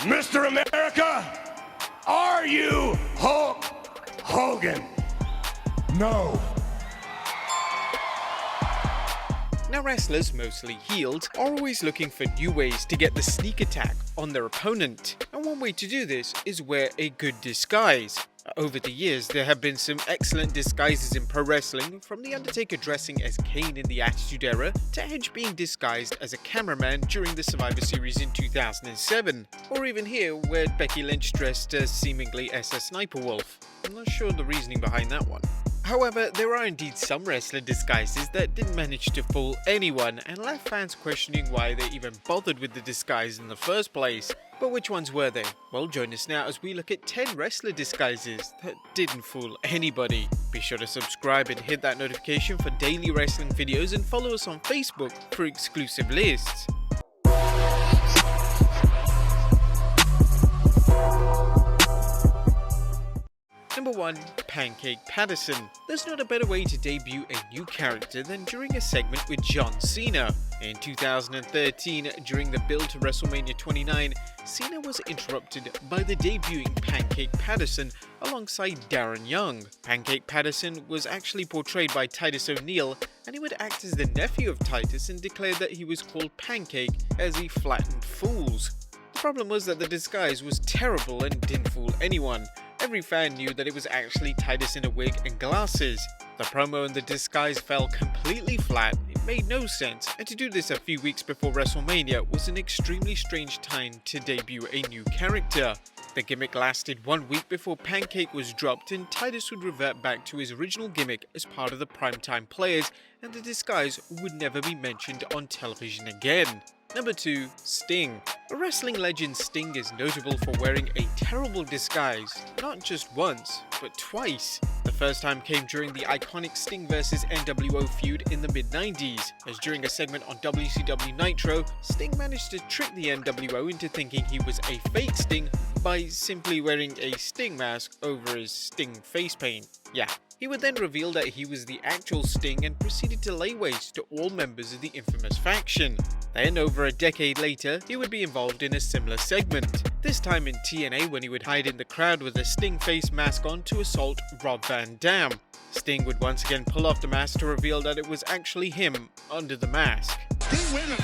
Mr. America, are you Hulk Hogan? No. Now wrestlers, mostly heels, are always looking for new ways to get the sneak attack on their opponent, and one way to do this is wear a good disguise. Over the years, there have been some excellent disguises in pro wrestling, from The Undertaker dressing as Kane in the Attitude Era, to Edge being disguised as a cameraman during the Survivor Series in 2007, or even here where Becky Lynch dressed as seemingly as a Sniper Wolf. I'm not sure the reasoning behind that one. However, there are indeed some wrestler disguises that didn't manage to fool anyone and left fans questioning why they even bothered with the disguise in the first place. But which ones were they? Well, join us now as we look at 10 wrestler disguises that didn't fool anybody. Be sure to subscribe and hit that notification for daily wrestling videos, and follow us on Facebook for exclusive lists. Number 1. Pancake Patterson. There's not a better way to debut a new character than during a segment with John Cena. In 2013, during the build to WrestleMania 29, Cena was interrupted by the debuting Pancake Patterson alongside Darren Young. Pancake Patterson was actually portrayed by Titus O'Neil, and he would act as the nephew of Titus and declared that he was called Pancake as he flattened fools. The problem was that the disguise was terrible and didn't fool anyone. Every fan knew that it was actually Titus in a wig and glasses. The promo and the disguise fell completely flat, it made no sense, and to do this a few weeks before WrestleMania was an extremely strange time to debut a new character. The gimmick lasted 1 week before Pancake was dropped, and Titus would revert back to his original gimmick as part of the Primetime Players, and the disguise would never be mentioned on television again. Number 2. Sting. A wrestling legend, Sting is notable for wearing a terrible disguise, not just once, but twice. The first time came during the iconic Sting vs NWO feud in the mid-90s, as during a segment on WCW Nitro, Sting managed to trick the NWO into thinking he was a fake Sting by simply wearing a Sting mask over his Sting face paint. Yeah. He would then reveal that he was the actual Sting and proceeded to lay waste to all members of the infamous faction. Then, over a decade later, he would be involved in a similar segment, this time in TNA when he would hide in the crowd with a Sting face mask on to assault Rob Van Dam. Sting would once again pull off the mask to reveal that it was actually him under the mask. Sting wearing a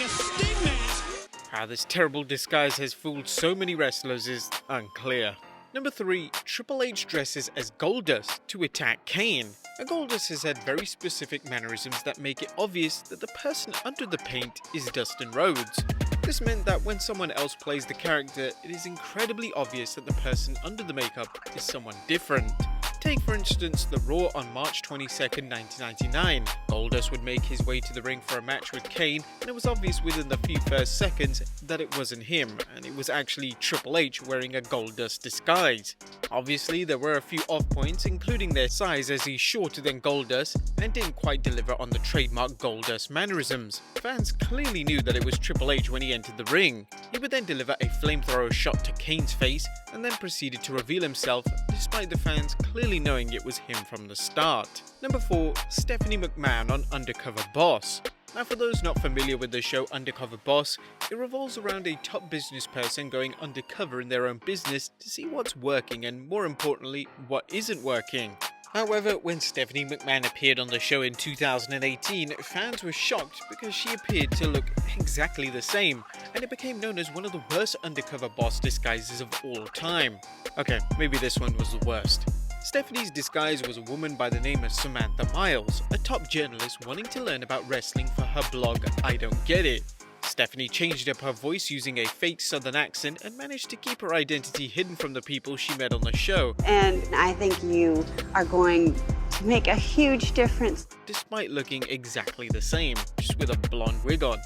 Sting mask? How this terrible disguise has fooled so many wrestlers is unclear. Number 3. Triple H dresses as Goldust to attack Kane. A Goldust has had very specific mannerisms that make it obvious that the person under the paint is Dustin Rhodes. This meant that when someone else plays the character, it is incredibly obvious that the person under the makeup is someone different. Take for instance the Raw on March 22nd, 1999. Goldust would make his way to the ring for a match with Kane, and it was obvious within the few first seconds that it wasn't him, and it was actually Triple H wearing a Goldust disguise. Obviously there were a few off points, including their size, as he's shorter than Goldust and didn't quite deliver on the trademark Goldust mannerisms. Fans clearly knew that it was Triple H when he entered the ring. He would then deliver a flamethrower shot to Kane's face and then proceeded to reveal himself, despite the fans clearly knowing it was him from the start. Number 4. Stephanie McMahon on Undercover Boss. Now, for those not familiar with the show Undercover Boss, it revolves around a top business person going undercover in their own business to see what's working and, more importantly, what isn't working. However, when Stephanie McMahon appeared on the show in 2018, fans were shocked because she appeared to look exactly the same, and it became known as one of the worst undercover boss disguises of all time. Okay, maybe this one was the worst. Stephanie's disguise was a woman by the name of Samantha Miles, a top journalist wanting to learn about wrestling for her blog I Don't Get It. Stephanie changed up her voice using a fake southern accent and managed to keep her identity hidden from the people she met on the show. And I think you are going to make a huge difference. Despite looking exactly the same, just with a blonde wig on.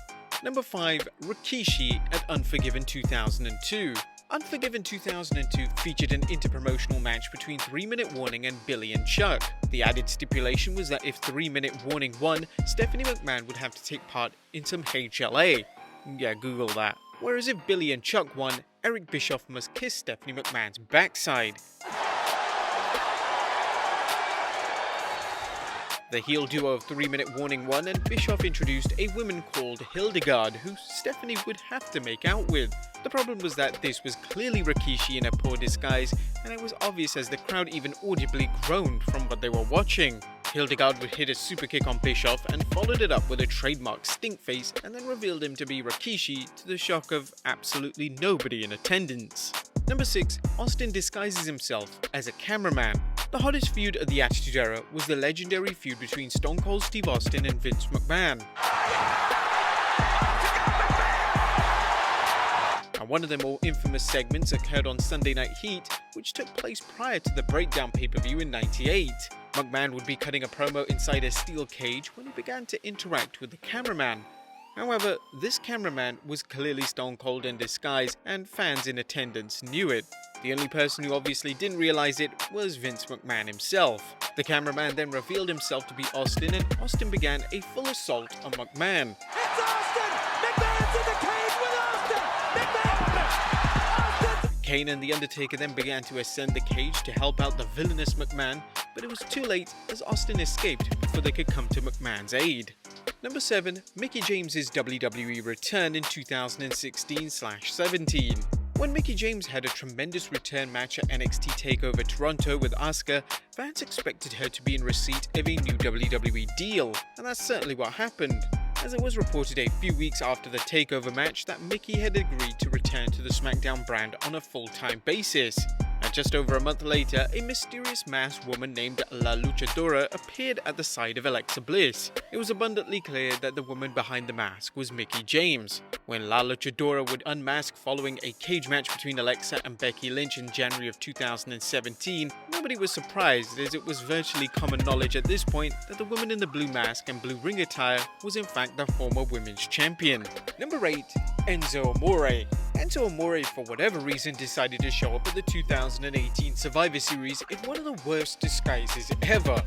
Number 5. Rikishi at Unforgiven 2002. Unforgiven 2002 featured an interpromotional match between 3 Minute Warning and Billy and Chuck. The added stipulation was that if 3 Minute Warning won, Stephanie McMahon would have to take part in some HLA. Yeah, Google that. Whereas if Billy and Chuck won, Eric Bischoff must kiss Stephanie McMahon's backside. The heel duo of 3-Minute Warning won, and Bischoff introduced a woman called Hildegard, who Stephanie would have to make out with. The problem was that this was clearly Rikishi in a poor disguise, and it was obvious as the crowd even audibly groaned from what they were watching. Hildegard would hit a super kick on Bischoff and followed it up with a trademark stink face, and then revealed him to be Rikishi, to the shock of absolutely nobody in attendance. Number 6. Austin disguises himself as a cameraman. The hottest feud of the Attitude Era was the legendary feud between Stone Cold Steve Austin and Vince McMahon. And one of the more infamous segments occurred on Sunday Night Heat, which took place prior to the Breakdown pay-per-view in '98. McMahon would be cutting a promo inside a steel cage when he began to interact with the cameraman. However, this cameraman was clearly Stone Cold in disguise, and fans in attendance knew it. The only person who obviously didn't realize it was Vince McMahon himself. The cameraman then revealed himself to be Austin, and Austin began a full assault on McMahon. It's Austin! McMahon's in the cage with Austin! McMahon! Austin! Kane and The Undertaker then began to ascend the cage to help out the villainous McMahon, but it was too late as Austin escaped before they could come to McMahon's aid. Number 7. Mickie James's WWE return in 2016/17. When Mickie James had a tremendous return match at NXT TakeOver Toronto with Asuka, fans expected her to be in receipt of a new WWE deal, and that's certainly what happened, as it was reported a few weeks after the TakeOver match that Mickie had agreed to return to the SmackDown brand on a full-time basis. And just over a month later, a mysterious masked woman named La Luchadora appeared at the side of Alexa Bliss. It was abundantly clear that the woman behind the mask was Mickie James. When La Luchadora would unmask following a cage match between Alexa and Becky Lynch in January of 2017, nobody was surprised, as it was virtually common knowledge at this point that the woman in the blue mask and blue ring attire was in fact the former women's champion. Number 8. Enzo Amore. Enzo Amore, for whatever reason, decided to show up at the 2018 Survivor Series in one of the worst disguises ever.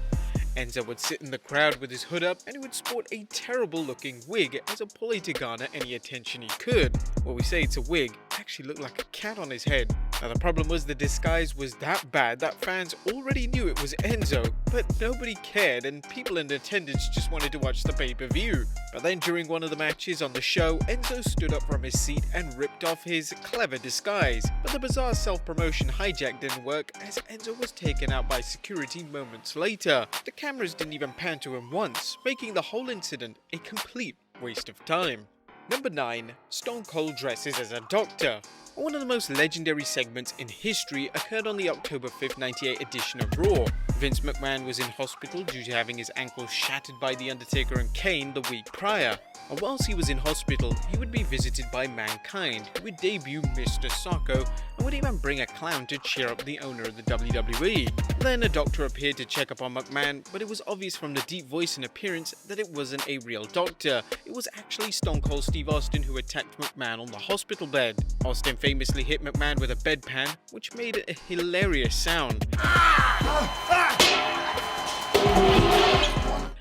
Enzo would sit in the crowd with his hood up, and he would sport a terrible looking wig as a ploy to garner any attention he could. Well, we say it's a wig, it actually looked like a cat on his head. Now the problem was the disguise was that bad that fans already knew it was Enzo, but nobody cared and people in attendance just wanted to watch the pay-per-view. But then during one of the matches on the show, Enzo stood up from his seat and ripped off his clever disguise. But the bizarre self-promotion hijack didn't work, as Enzo was taken out by security moments later. The cameras didn't even pan to him once, making the whole incident a complete waste of time. Number 9. Stone Cold dresses as a doctor. One of the most legendary segments in history occurred on the October 5th, 98 edition of Raw. Vince McMahon was in hospital due to having his ankle shattered by The Undertaker and Kane the week prior. And whilst he was in hospital, he would be visited by Mankind, who would debut Mr. Socko and would even bring a clown to cheer up the owner of the WWE. Then a doctor appeared to check up on McMahon, but it was obvious from the deep voice and appearance that it wasn't a real doctor. It was actually Stone Cold Steve Austin who attacked McMahon on the hospital bed. Austin famously hit McMahon with a bedpan, which made a hilarious sound.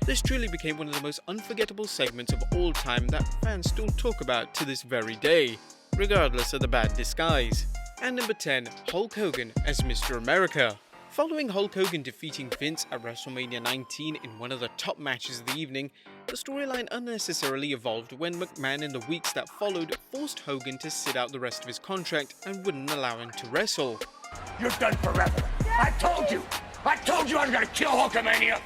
This truly became one of the most unforgettable segments of all time that fans still talk about to this very day, regardless of the bad disguise. And number 10, Hulk Hogan as Mr. America. Following Hulk Hogan defeating Vince at WrestleMania 19 in one of the top matches of the evening, the storyline unnecessarily evolved when McMahon in the weeks that followed forced Hogan to sit out the rest of his contract and wouldn't allow him to wrestle. You're done forever. I told you I was gonna kill Hulkamania.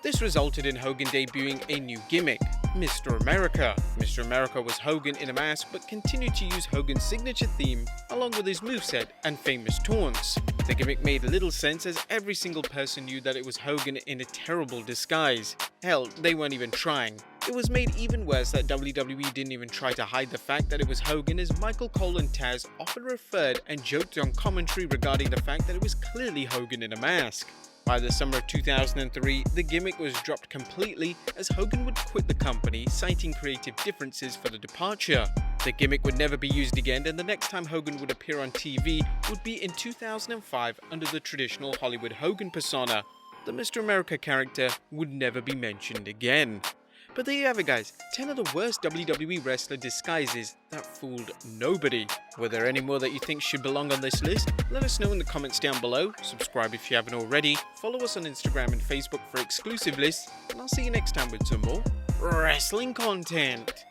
This resulted in Hogan debuting a new gimmick, Mr. America. Mr. America was Hogan in a mask, but continued to use Hogan's signature theme along with his moveset and famous taunts. The gimmick made little sense, as every single person knew that it was Hogan in a terrible disguise. Hell, they weren't even trying. It was made even worse that WWE didn't even try to hide the fact that it was Hogan, as Michael Cole and Taz often referred and joked on commentary regarding the fact that it was clearly Hogan in a mask. By the summer of 2003, the gimmick was dropped completely, as Hogan would quit the company, citing creative differences for the departure. The gimmick would never be used again, and the next time Hogan would appear on TV would be in 2005 under the traditional Hollywood Hogan persona. The Mr. America character would never be mentioned again. But there you have it guys, 10 of the worst WWE wrestler disguises that fooled nobody. Were there any more that you think should belong on this list? Let us know in the comments down below, subscribe if you haven't already, follow us on Instagram and Facebook for exclusive lists, and I'll see you next time with some more wrestling content.